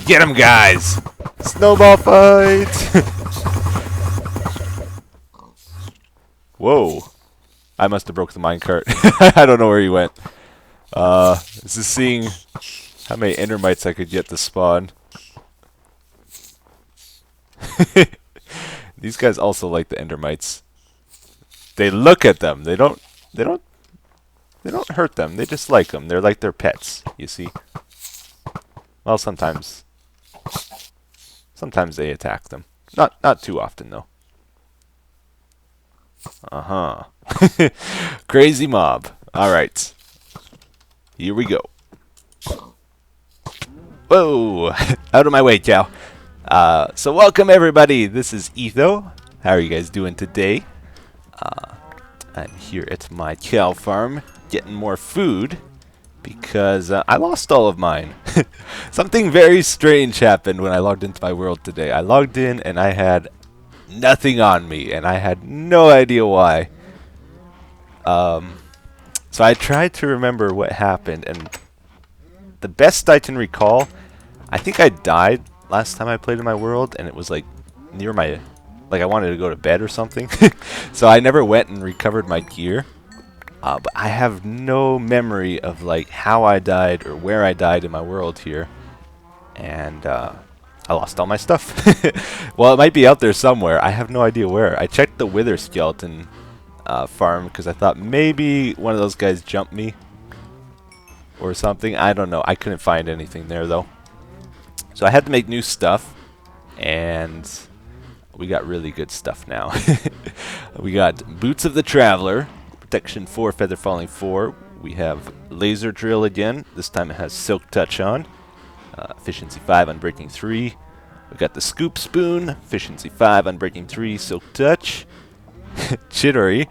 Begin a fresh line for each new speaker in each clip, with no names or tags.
Get him, guys!
Snowball fight! Whoa. I must have broke the minecart. I don't know where he went. This is seeing how many endermites I could get to spawn. These guys also like the endermites. They look at them. They don't hurt them. They just like them. They're like their pets, you see. Well, sometimes they attack them. Not too often though. Crazy mob. All right. Here we go. Whoa! Out of my way, cow. So welcome everybody. This is Etho. How are you guys doing today? I'm here at my cow farm getting more food because I lost all of mine. Something very strange happened when I logged into my world today. I logged in and I had nothing on me and I had no idea why. So I tried to remember what happened, and the best I can recall, I think I died last time I played in my world, and it was like near my, like I wanted to go to bed or something. So I never went and recovered my gear. But I have no memory of like how I died or where I died in my world here. And I lost all my stuff. Well, it might be out there somewhere. I have no idea where. I checked the Wither skeleton farm because I thought maybe one of those guys jumped me or something. I don't know. I couldn't find anything there though. So I had to make new stuff, and we got really good stuff now. We got Boots of the Traveler, Protection 4, Feather Falling 4. We have Laser Drill again. This time it has Silk Touch on. Efficiency 5, Unbreaking 3. We got the Scoop Spoon, Efficiency 5, Unbreaking 3, Silk Touch. Chidori,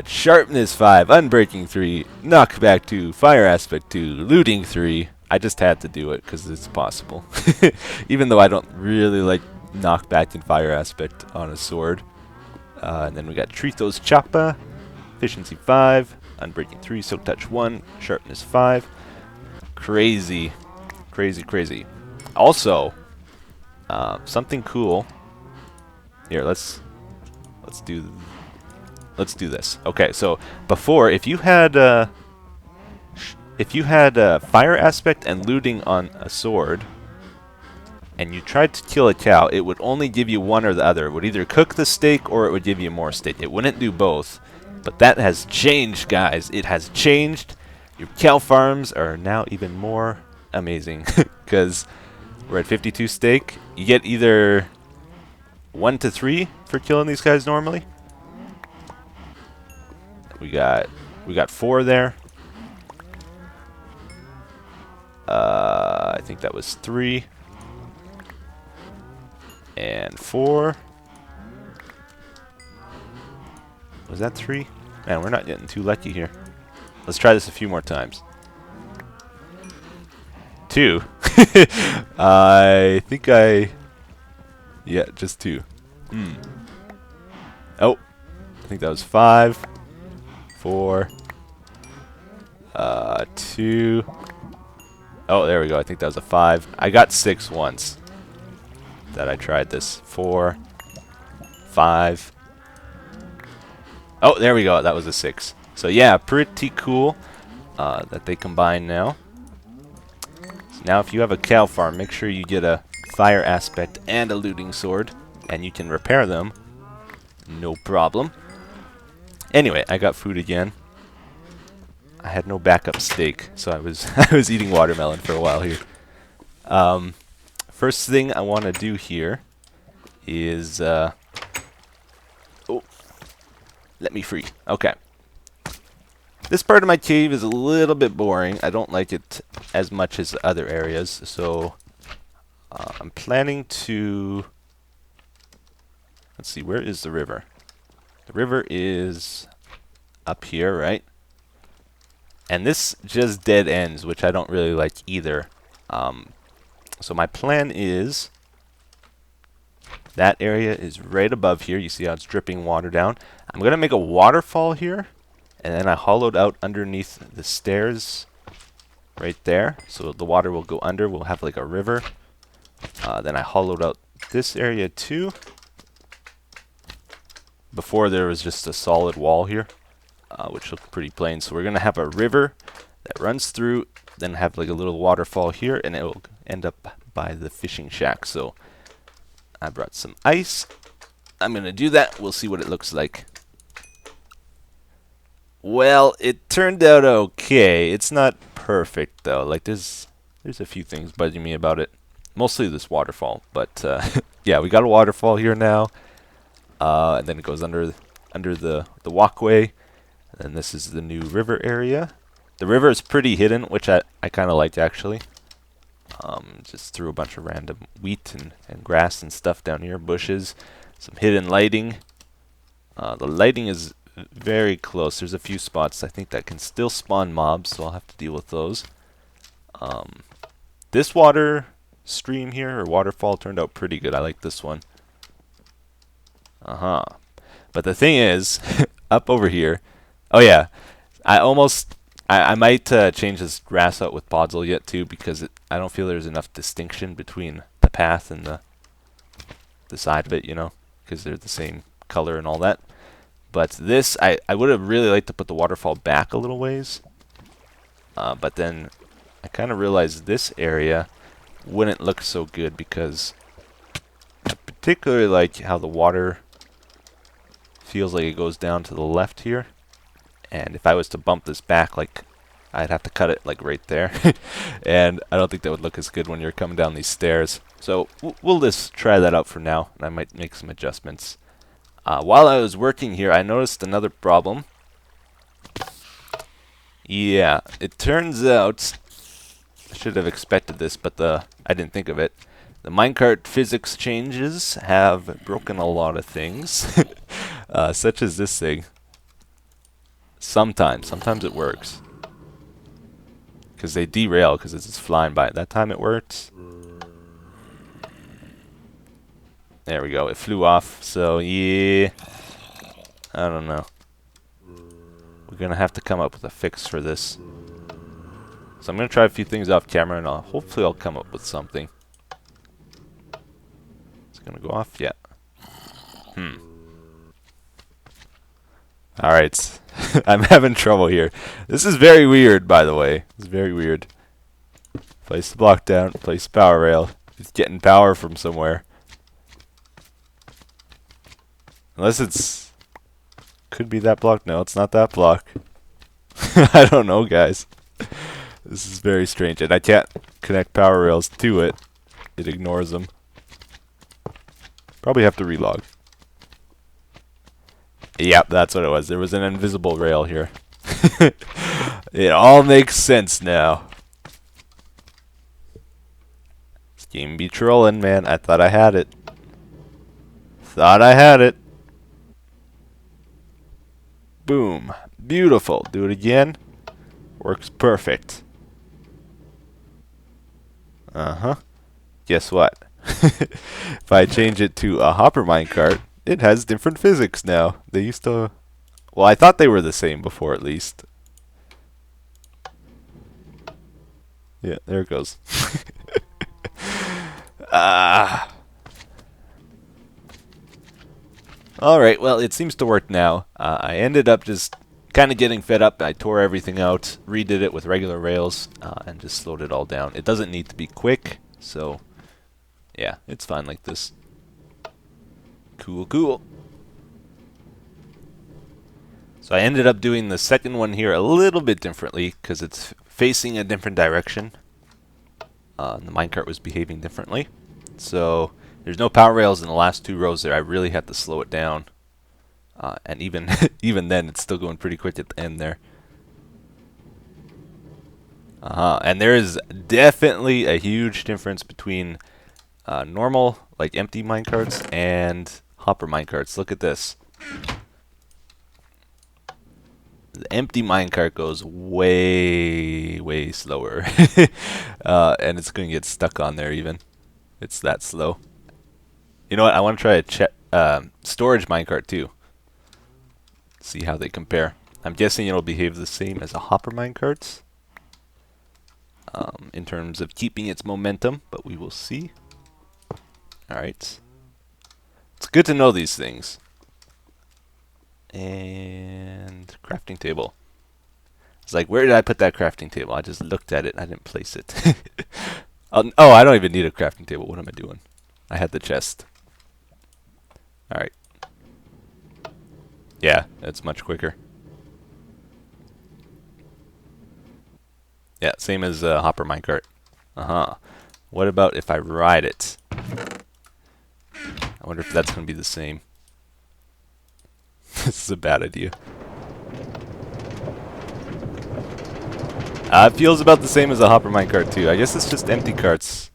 Sharpness 5, Unbreaking 3, Knockback 2, Fire Aspect 2, Looting 3. I just had to do it because it's possible. Even though I don't really like Knockback and Fire Aspect on a sword. And then we got Trithos Choppa, Efficiency 5, Unbreaking 3, Silk Touch 1, Sharpness 5. Crazy. Crazy, crazy. Also, something cool. Here, let's do this. Okay, so before, if you had Fire Aspect and Looting on a sword, and you tried to kill a cow, it would only give you one or the other. It would either cook the steak or it would give you more steak. It wouldn't do both. But that has changed, guys. It has changed. Your cow farms are now even more amazing because we're at 52 steak. You get either 1 to 3 for killing these guys normally. We got 4 there. I think that was 3 and 4. Was that 3? Man, we're not getting too lucky here. Let's try this a few more times. 2. I think yeah, just 2. Oh, I think that was 5, 4, 2. Oh, there we go. I think that was a 5. I got 6 once that I tried this. 4, 5. Oh, there we go. That was a 6. So yeah, pretty cool that they combine now. So now if you have a cow farm, make sure you get a Fire Aspect and a Looting Sword, and you can repair them. No problem. Anyway, I got food again. I had no backup steak, so I was eating watermelon for a while here. First thing I want to do here is oh, let me free. Okay. This part of my cave is a little bit boring. I don't like it as much as other areas, so I'm planning to, let's see, where is the river? The river is up here, right? And this just dead ends, which I don't really like either. So my plan is, that area is right above here. You see how it's dripping water down. I'm going to make a waterfall here, and then I hollowed out underneath the stairs right there. So the water will go under. We'll have like a river. Then I hollowed out this area too. Before there was just a solid wall here, which looked pretty plain. So we're going to have a river that runs through, then have like a little waterfall here, and it will end up by the fishing shack. So I brought some ice. I'm going to do that. We'll see what it looks like. Well, it turned out okay. It's not perfect though. Like there's a few things bugging me about it. Mostly this waterfall, but yeah, we got a waterfall here now. And then it goes under the walkway. And this is the new river area. The river is pretty hidden, which I kind of liked actually. Just threw a bunch of random wheat and grass and stuff down here, bushes, some hidden lighting. The lighting is very close. There's a few spots I think that can still spawn mobs, so I'll have to deal with those. This water stream here, or waterfall, turned out pretty good. I like this one. But the thing is, up over here, oh yeah, I might change this grass out with Podzol yet too, because I don't feel there's enough distinction between the path and the side of it, you know, because they're the same color and all that. But this, I would have really liked to put the waterfall back a little ways, but then I kind of realized this area wouldn't look so good, because I particularly like how the water feels like it goes down to the left here, and if I was to bump this back, like I'd have to cut it like right there, and I don't think that would look as good when you're coming down these stairs. So we'll just try that out for now, and I might make some adjustments. While I was working here, I noticed another problem. Yeah, it turns out I should have expected this, but I didn't think of it. The minecart physics changes have broken a lot of things, such as this thing. Sometimes it works, because they derail because it's just flying by. That time it worked. There we go. It flew off. So yeah, I don't know. We're gonna have to come up with a fix for this. So I'm gonna try a few things off camera, and hopefully I'll come up with something. It's gonna go off. Yeah. All right. I'm having trouble here. This is very weird, by the way. It's very weird. Place the block down. Place the power rail. It's getting power from somewhere. Unless it's... Could be that block. No, it's not that block. I don't know, guys. This is very strange. And I can't connect power rails to it. It ignores them. Probably have to relog. Yep, that's what it was. There was an invisible rail here. It all makes sense now. This game be trolling, man. I thought I had it. Thought I had it. Boom. Beautiful. Do it again. Works perfect. Guess what? If I change it to a hopper minecart, it has different physics now. They used to... Well, I thought they were the same before, at least. Yeah, there it goes. Alright, well, it seems to work now. I ended up just kind of getting fed up. I tore everything out, redid it with regular rails, and just slowed it all down. It doesn't need to be quick, so... Yeah, it's fine like this. Cool, cool. So I ended up doing the second one here a little bit differently, because it's facing a different direction. The minecart was behaving differently. So there's no power rails in the last two rows there. I really had to slow it down. And even even then, it's still going pretty quick at the end there. And there is definitely a huge difference between normal, like empty minecarts, and hopper minecarts. Look at this. The empty minecart goes way, way slower. And it's going to get stuck on there even. It's that slow. You know what? I want to try a storage minecart too. See how they compare. I'm guessing it'll behave the same as a hopper minecart. in terms of keeping its momentum, but we will see. Alright. It's good to know these things. And crafting table. It's like, where did I put that crafting table? I just looked at it. I didn't place it. Oh, I don't even need a crafting table. What am I doing? I had the chest. Alright. Yeah, that's much quicker. Yeah, same as Hopper Minecart. What about if I ride it? I wonder if that's going to be the same. This is a bad idea. It feels about the same as a Hopper Minecart too. I guess it's just empty carts.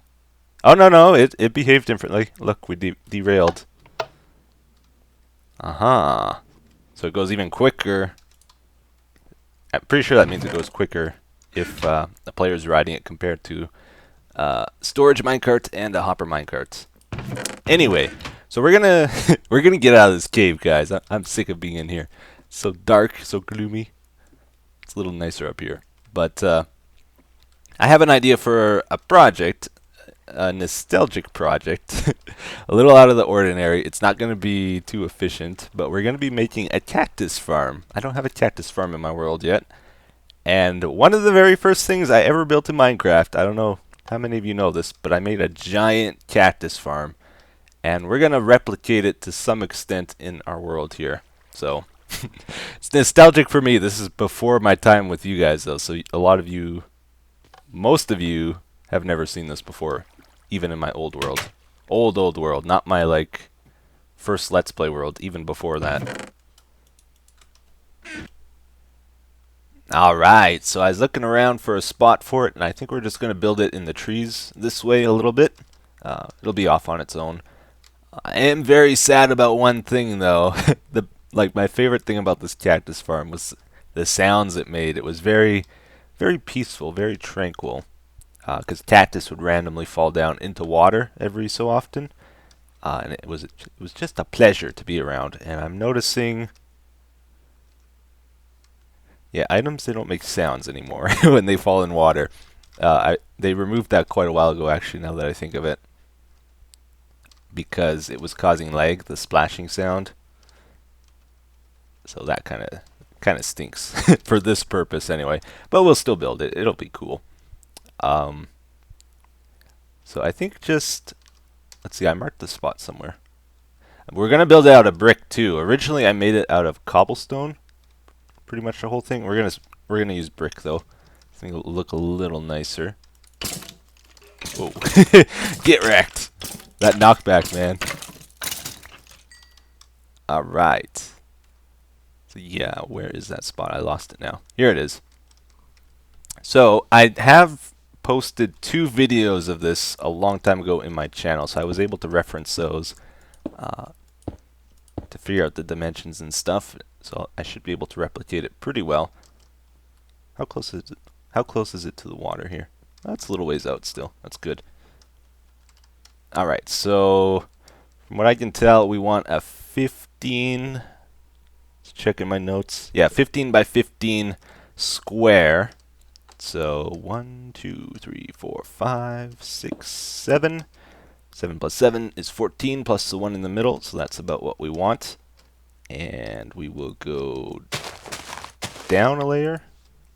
Oh, no, it behaved differently. Look, we derailed. So it goes even quicker. I'm pretty sure that means it goes quicker if the player is riding it compared to storage minecart and a Hopper Minecart. Anyway, so we're gonna get out of this cave, guys. I'm sick of being in here. So dark, so gloomy. It's a little nicer up here. But I have an idea for a project, a nostalgic project, a little out of the ordinary. It's not going to be too efficient, but we're going to be making a cactus farm. I don't have a cactus farm in my world yet. And one of the very first things I ever built in Minecraft, I don't know how many of you know this, but I made a giant cactus farm. And we're going to replicate it to some extent in our world here. So it's nostalgic for me. This is before my time with you guys, though. So a lot of you, most of you, have never seen this before, even in my old world. Old world, not my, like, first Let's Play world, even before that. Alright, so I was looking around for a spot for it, and I think we're just going to build it in the trees this way a little bit. It'll be off on its own. I am very sad about one thing, though. Like, my favorite thing about this cactus farm was the sounds it made. It was very, very peaceful, very tranquil. Because cactus would randomly fall down into water every so often. And it was just a pleasure to be around. And I'm noticing... Yeah, items, they don't make sounds anymore when they fall in water. They removed that quite a while ago, actually, now that I think of it. Because it was causing lag, the splashing sound. So that kind of stinks for this purpose anyway. But we'll still build it. It'll be cool. So I think just... Let's see, I marked the spot somewhere. We're going to build it out of brick too. Originally I made it out of cobblestone. Pretty much the whole thing. We're gonna use brick though. I think it'll look a little nicer. Whoa. Get wrecked. That knockback, man. Alright. So yeah, where is that spot? I lost it now. Here it is. So I have posted 2 videos of this a long time ago in my channel, so I was able to reference those to figure out the dimensions and stuff. So I should be able to replicate it pretty well. How close is it? How close is it to the water here? That's a little ways out still. That's good. Alright, so from what I can tell, we want a 15... Let's check in my notes. Yeah, 15 by 15 square. So 1, 2, 3, 4, 5, 6, 7. 7 plus 7 is 14 plus the 1 in the middle, so that's about what we want. And we will go down a layer.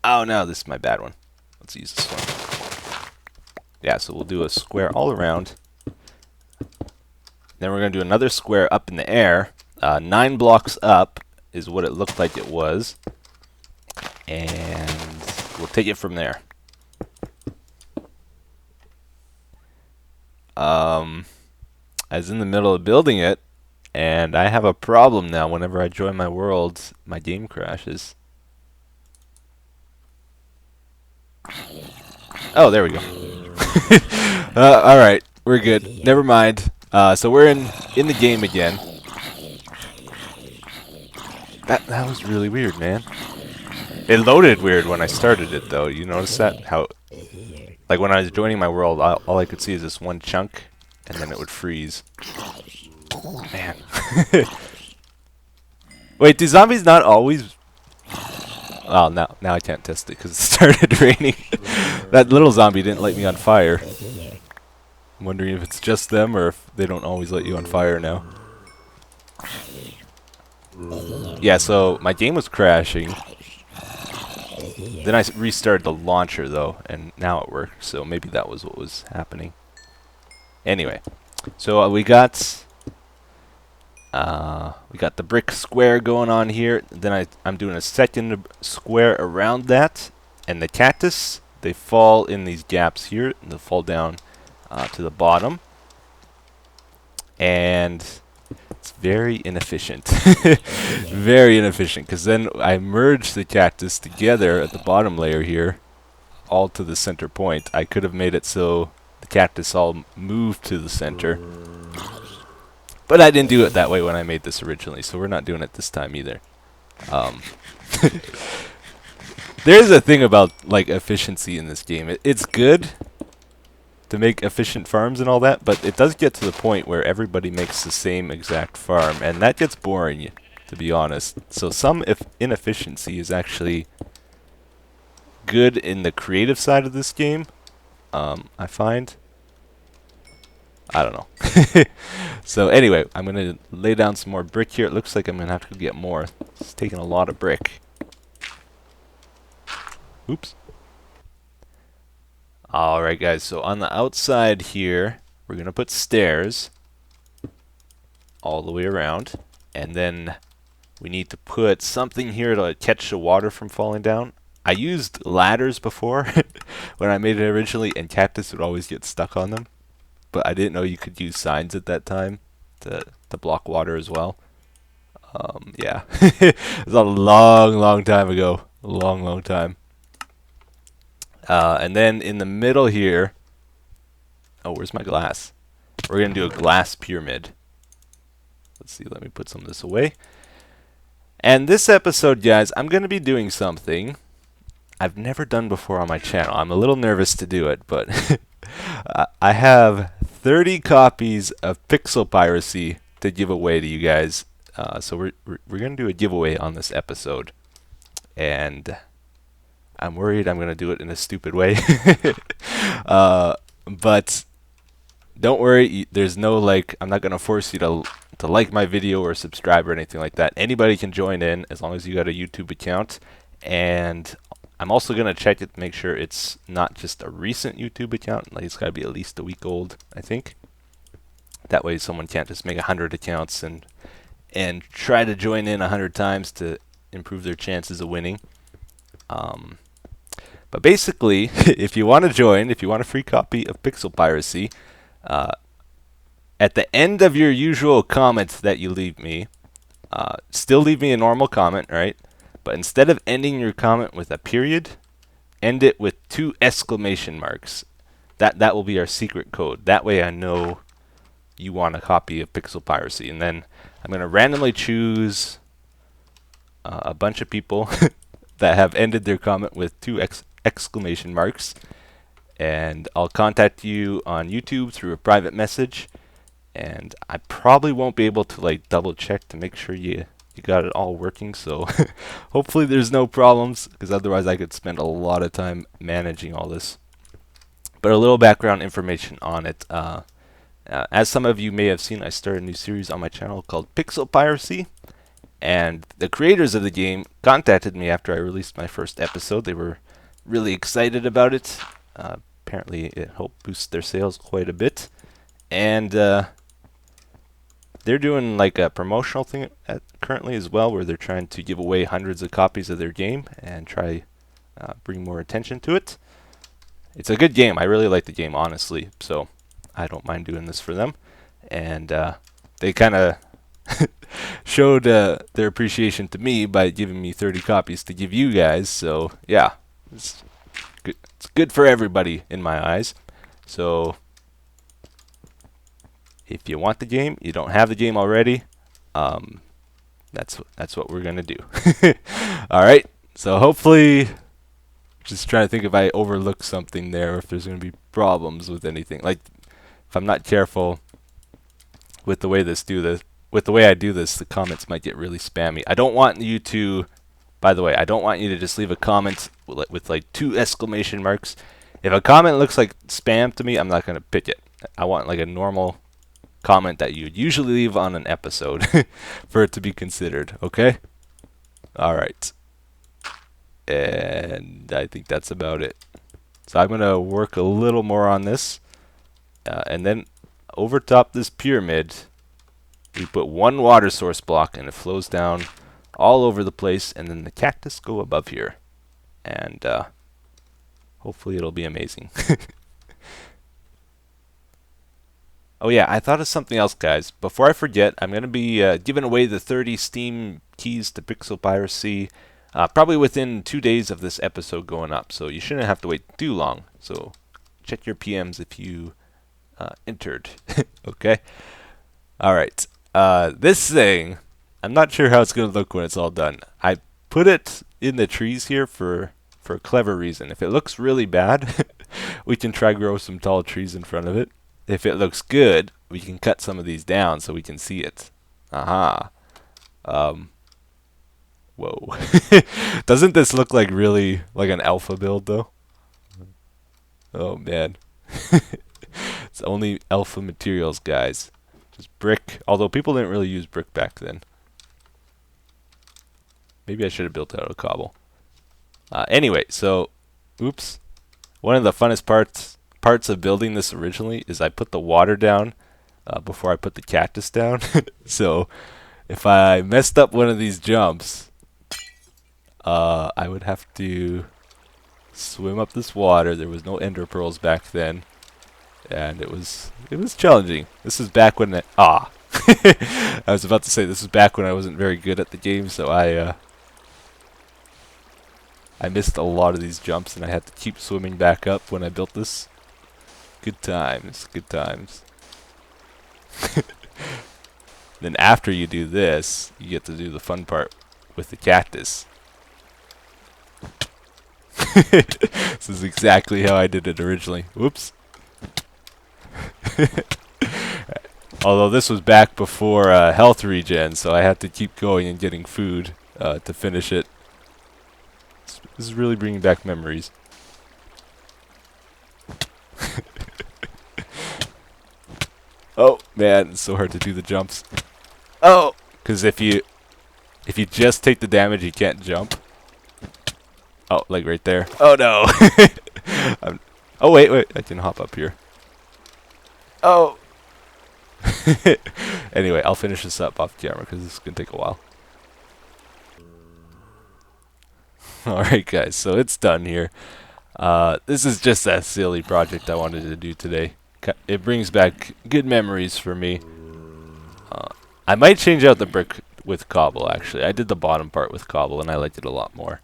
Oh no, this is my bad one. Let's use this one. Yeah, so we'll do a square all around. Then we're going to do another square up in the air. 9 blocks up is what it looked like it was. And we'll take it from there. I was in the middle of building it, and I have a problem now. Whenever I join my world, my game crashes. Oh, there we go. Alright, we're good. Never mind. So we're in the game again. That was really weird, man. It loaded weird when I started it, though. You notice that? How, like when I was joining my world, all I could see is this one chunk, and then it would freeze. Man. Wait, do zombies not always... Oh, now I can't test it because it started raining. That little zombie didn't light me on fire. I'm wondering if it's just them or if they don't always let you on fire now. Yeah, so my game was crashing. Then I restarted the launcher though, and now it worked. So maybe that was what was happening. Anyway, so we got the brick square going on here. Then I'm doing a second square around that, and the cactus, they fall in these gaps here, and they fall down to the bottom, and it's very inefficient. Very inefficient, because then I merge the cactus together at the bottom layer here, all to the center point. I could have made it so the cactus all moved to the center, but I didn't do it that way when I made this originally, so we're not doing it this time either. There's a thing about like efficiency in this game. It's good to make efficient farms and all that, but it does get to the point where everybody makes the same exact farm, and that gets boring, to be honest. So some inefficiency is actually good in the creative side of this game, I find. I don't know. So anyway, I'm going to lay down some more brick here. It looks like I'm going to have to go get more. It's taking a lot of brick. Oops. Alright guys, so on the outside here, we're going to put stairs all the way around. And then we need to put something here to catch the water from falling down. I used ladders before when I made it originally, and cactus would always get stuck on them. But I didn't know you could use signs at that time to block water as well. Yeah, it was a long time ago. A long time. And then in the middle here, oh, where's my glass? We're going to do a glass pyramid. Let's see, let me put some of this away. And this episode, guys, I'm going to be doing something I've never done before on my channel. I'm a little nervous to do it, but I have 30 copies of Pixel Piracy to give away to you guys. So we're going to do a giveaway on this episode. And I'm worried I'm going to do it in a stupid way. But don't worry, there's no like, I'm not going to force you to like my video or subscribe or anything like that. Anybody can join in as long as you got a YouTube account. And I'm also going to check it to make sure it's not just a recent YouTube account. Like, it's got to be at least a week old, I think. That way someone can't just make 100 accounts and try to join in 100 times to improve their chances of winning. But basically, if you want to join, if you want a free copy of Pixel Piracy, at the end of your usual comments that you leave me, still leave me a normal comment, right? But instead of ending your comment with a period, end it with 2 exclamation marks. That will be our secret code. That way I know you want a copy of Pixel Piracy. And then I'm going to randomly choose a bunch of people that have ended their comment with 2 exclamation marks. And I'll contact you on YouTube through a private message. And I probably won't be able to like double check to make sure you got it all working, so hopefully there's no problems, because otherwise I could spend a lot of time managing all this. But a little background information on it. As some of you may have seen, I started a new series on my channel called Pixel Piracy, and the creators of the game contacted me after I released my first episode. They were really excited about it. Apparently it helped boost their sales quite a bit, and they're doing like a promotional thing currently as well, where they're trying to give away hundreds of copies of their game and try bring more attention to it. It's a good game. I really like the game, honestly, so I don't mind doing this for them. And they kind of showed their appreciation to me by giving me 30 copies to give you guys. So yeah, it's good for everybody in my eyes. So if you want the game, you don't have the game already, that's what we're gonna do. All right. So hopefully, just trying to think if I overlooked something there, or if there's gonna be problems with anything. Like, if I'm not careful with the way I do this, the comments might get really spammy. I don't want you to By the way, I don't want you to just leave a comment with like 2 exclamation marks. If a comment looks like spam to me, I'm not going to pick it. I want like a normal comment that you'd usually leave on an episode for it to be considered, okay? Alright. And I think that's about it. So I'm going to work a little more on this. And then over top this pyramid, we put 1 water source block and it flows down all over the place, and then the cactus go above here. And hopefully it'll be amazing. Oh yeah, I thought of something else, guys. Before I forget, I'm going to be giving away the 30 Steam keys to Pixel Piracy probably within 2 days of this episode going up, so you shouldn't have to wait too long. So check your PMs if you entered. Okay? Alright. This thing, I'm not sure how it's going to look when it's all done. I put it in the trees here for a clever reason. If it looks really bad, we can try grow some tall trees in front of it. If it looks good, we can cut some of these down so we can see it. Aha. Whoa. Doesn't this look like really like an alpha build though? Oh man. It's only alpha materials, guys. Just brick. Although people didn't really use brick back then. Maybe I should have built it out of cobble. Anyway, so oops. One of the funnest parts of building this originally is I put the water down before I put the cactus down. So if I messed up one of these jumps, I would have to swim up this water. There was no ender pearls back then, and it was challenging. This is back when I was about to say this is back when I wasn't very good at the game, so I missed a lot of these jumps, and I had to keep swimming back up when I built this. Good times, good times. Then after you do this, you get to do the fun part with the cactus. This is exactly how I did it originally. Whoops. Although this was back before health regen, so I had to keep going and getting food to finish it. This is really bringing back memories. Oh man, it's so hard to do the jumps. Oh, because if you just take the damage, you can't jump. Oh, like right there. Oh no. Oh wait, I can hop up here. Oh. Anyway, I'll finish this up off camera because this is gonna take a while. Alright guys, so it's done here. This is just that silly project I wanted to do today. It brings back good memories for me. I might change out the brick with cobble actually. I did the bottom part with cobble and I liked it a lot more.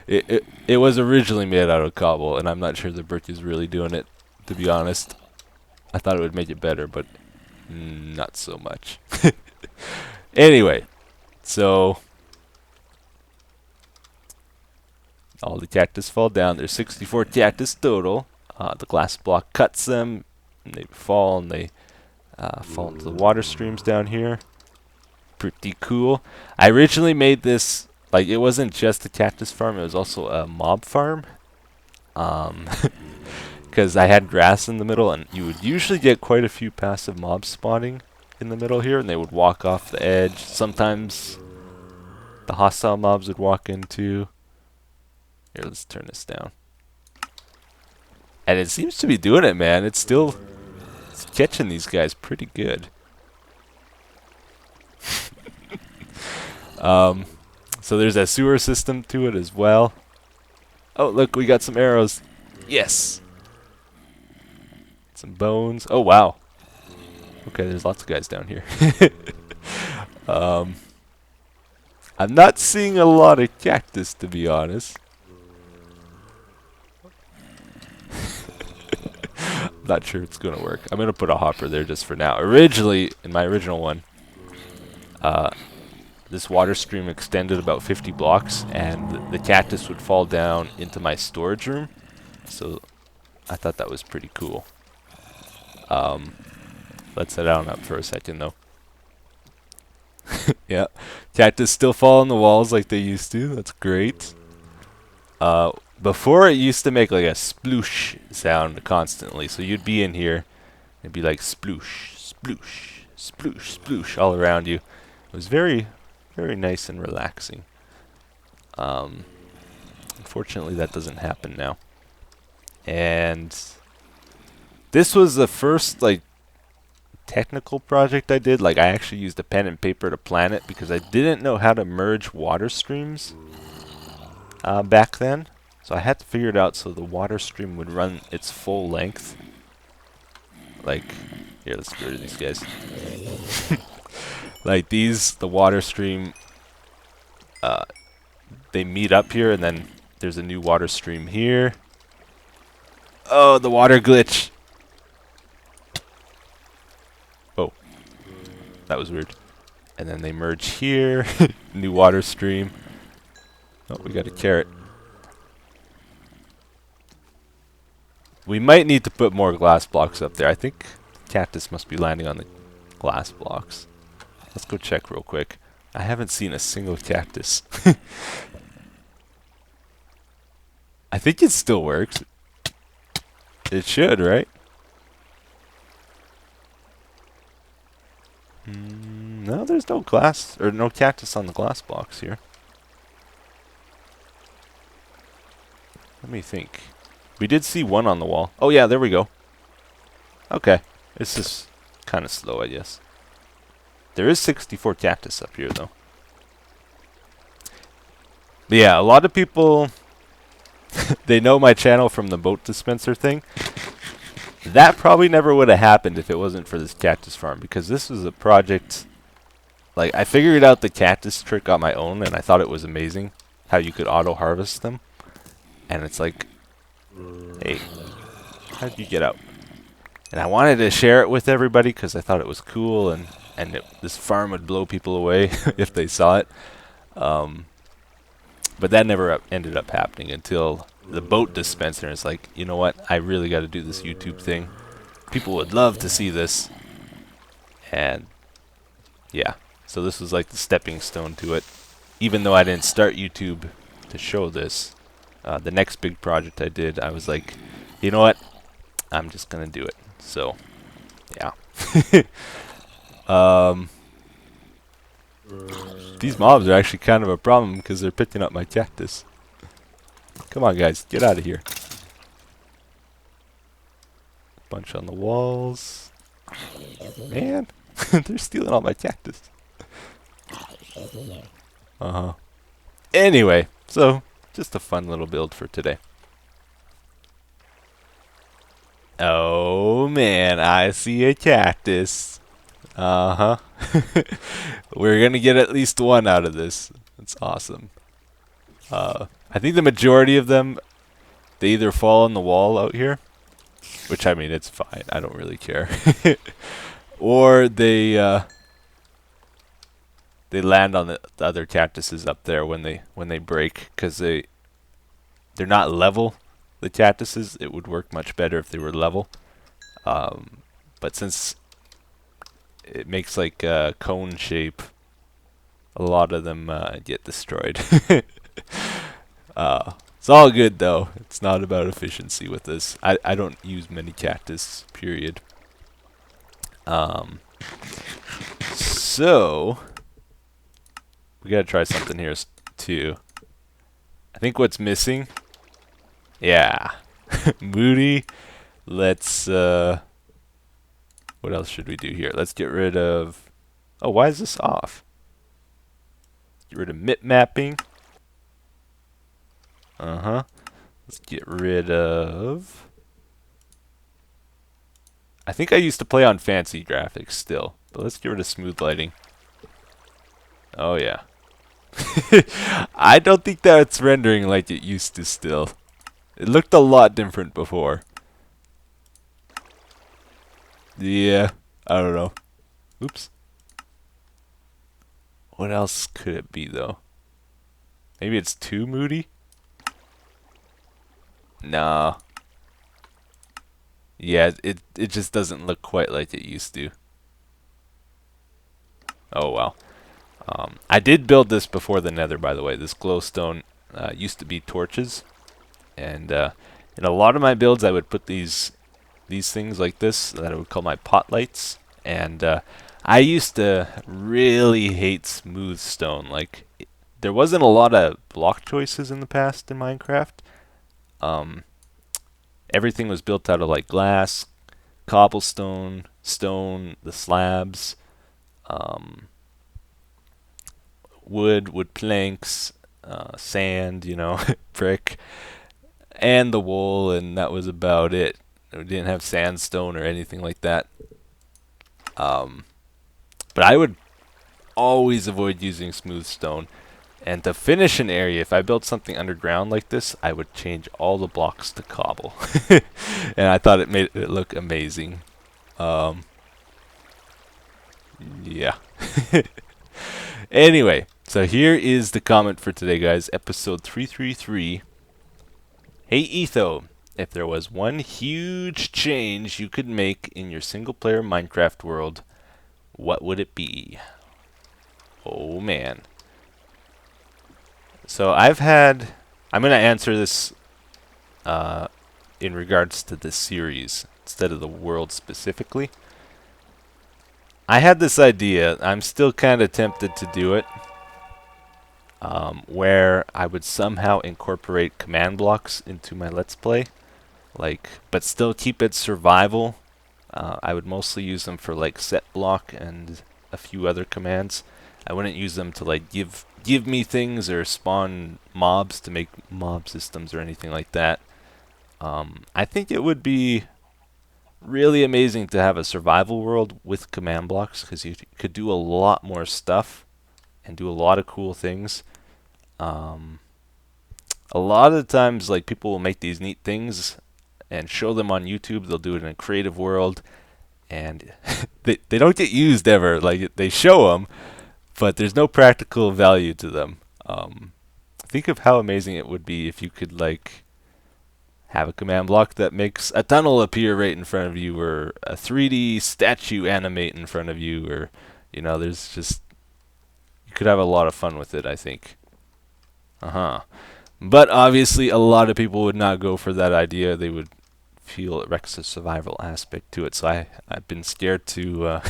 It was originally made out of cobble and I'm not sure the brick is really doing it, to be honest. I thought it would make it better, but not so much. Anyway, so all the cactus fall down. There's 64 cactus total. The glass block cuts them, and they fall, and they fall into the water streams down here. Pretty cool. I originally made this, like, it wasn't just a cactus farm, it was also a mob farm. Because I had grass in the middle, and you would usually get quite a few passive mobs spawning in the middle here, and they would walk off the edge. Sometimes the hostile mobs would walk into. Here, let's turn this down. And it seems to be doing it, man. It's catching these guys pretty good. So there's a sewer system to it as well. Oh, look, we got some arrows. Yes. Some bones. Oh, wow. Okay, there's lots of guys down here. I'm not seeing a lot of cactus, to be honest. Not sure it's gonna work. I'm gonna put a hopper there just for now. Originally, in my original one, this water stream extended about 50 blocks, and the cactus would fall down into my storage room. So I thought that was pretty cool. Let's head on up for a second, though. Yeah. Cactus still fall on the walls like they used to. That's great. Before it used to make like a sploosh sound constantly. So you'd be in here. It'd be like sploosh, sploosh, sploosh, sploosh all around you. It was very, very nice and relaxing. Unfortunately, that doesn't happen now. And this was the first like technical project I did. Like I actually used a pen and paper to plan it because I didn't know how to merge water streams back then. So I had to figure it out so the water stream would run its full length. Like, here, let's get rid of these guys. Like these, the water stream, they meet up here and then there's a new water stream here. Oh, the water glitch. Oh, that was weird. And then they merge here. New water stream. Oh, we got a carrot. We might need to put more glass blocks up there. I think cactus must be landing on the glass blocks. Let's go check real quick. I haven't seen a single cactus. I think it still works. It should, right? No, there's no glass or no cactus on the glass blocks here. Let me think. We did see one on the wall. Oh yeah, there we go. Okay. It's just kind of slow, I guess. There is 64 cactus up here, though. But yeah, a lot of people, they know my channel from the boat dispenser thing. That probably never would have happened if it wasn't for this cactus farm, because this was a project, like, I figured out the cactus trick on my own, and I thought it was amazing how you could auto-harvest them. And it's like, hey, how did you get out? And I wanted to share it with everybody because I thought it was cool, and this farm would blow people away if they saw it. But that never ended up happening until the boat dispenser is like, you know what? I really got to do this YouTube thing. People would love to see this. And yeah, so this was like the stepping stone to it. Even though I didn't start YouTube to show this, the next big project I did, I was like, you know what? I'm just going to do it. So, yeah. These mobs are actually kind of a problem because they're picking up my cactus. Come on, guys. Get out of here. Bunch on the walls. Man, they're stealing all my cactus. Uh-huh. Anyway, so just a fun little build for today. Oh man, I see a cactus. Uh-huh. We're gonna get at least one out of this. That's awesome. I think the majority of them, they either fall on the wall out here, which I mean, it's fine. I don't really care. Or they land on the other cactuses up there when they break, because they're not level. The cactuses, it would work much better if they were level. But since it makes like a cone shape, a lot of them get destroyed. It's all good though. It's not about efficiency with this. I don't use many cactus, period. So we gotta try something here too. I think what's missing, yeah, Moody. Let's what else should we do here? Let's get rid of, oh, why is this off? Get rid of mip mapping. Let's get rid of, I think I used to play on fancy graphics still, but let's get rid of smooth lighting. Oh yeah. I don't think that's rendering like it used to still. It looked a lot different before. Yeah, I don't know. Oops. What else could it be though? Maybe it's too moody? Nah. Yeah, it just doesn't look quite like it used to. Oh well. I did build this before the Nether, by the way. This glowstone used to be torches, and in a lot of my builds, I would put these things like this that I would call my pot lights. And I used to really hate smooth stone. Like, there wasn't a lot of block choices in the past in Minecraft. Everything was built out of like glass, cobblestone, stone, the slabs, wood planks, sand, brick, and the wool, and that was about it. We didn't have sandstone or anything like that. But I would always avoid using smooth stone. And to finish an area, if I built something underground like this, I would change all the blocks to cobble. And I thought it made it look amazing. Yeah. Anyway, so here is the comment for today, guys. Episode 333. Hey, Etho. If there was one huge change you could make in your single-player Minecraft world, what would it be? Oh, man. So I'm going to answer this in regards to this series instead of the world specifically. I had this idea. I'm still kind of tempted to do it. Where I would somehow incorporate command blocks into my Let's Play. But still keep it survival. I would mostly use them for like set block and a few other commands. I wouldn't use them to like give me things or spawn mobs to make mob systems or anything like that. I think it would be really amazing to have a survival world with command blocks, because you could do a lot more stuff and do a lot of cool things. A lot of the times, like, people will make these neat things and show them on YouTube. They'll do it in a creative world, and they don't get used ever. Like, they show them, but there's no practical value to them. Think of how amazing it would be if you could, like, have a command block that makes a tunnel appear right in front of you, or a 3D statue animate in front of you, or, there's just, you could have a lot of fun with it, I think. But obviously a lot of people would not go for that idea. They would feel it wrecks the survival aspect to it, so I've been scared to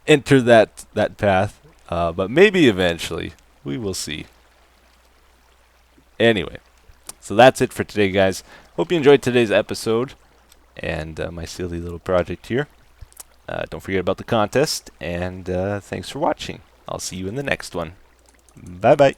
enter that path. But maybe eventually. We will see. Anyway, so that's it for today, guys. Hope you enjoyed today's episode and my silly little project here. Don't forget about the contest, and thanks for watching. I'll see you in the next one. Bye-bye.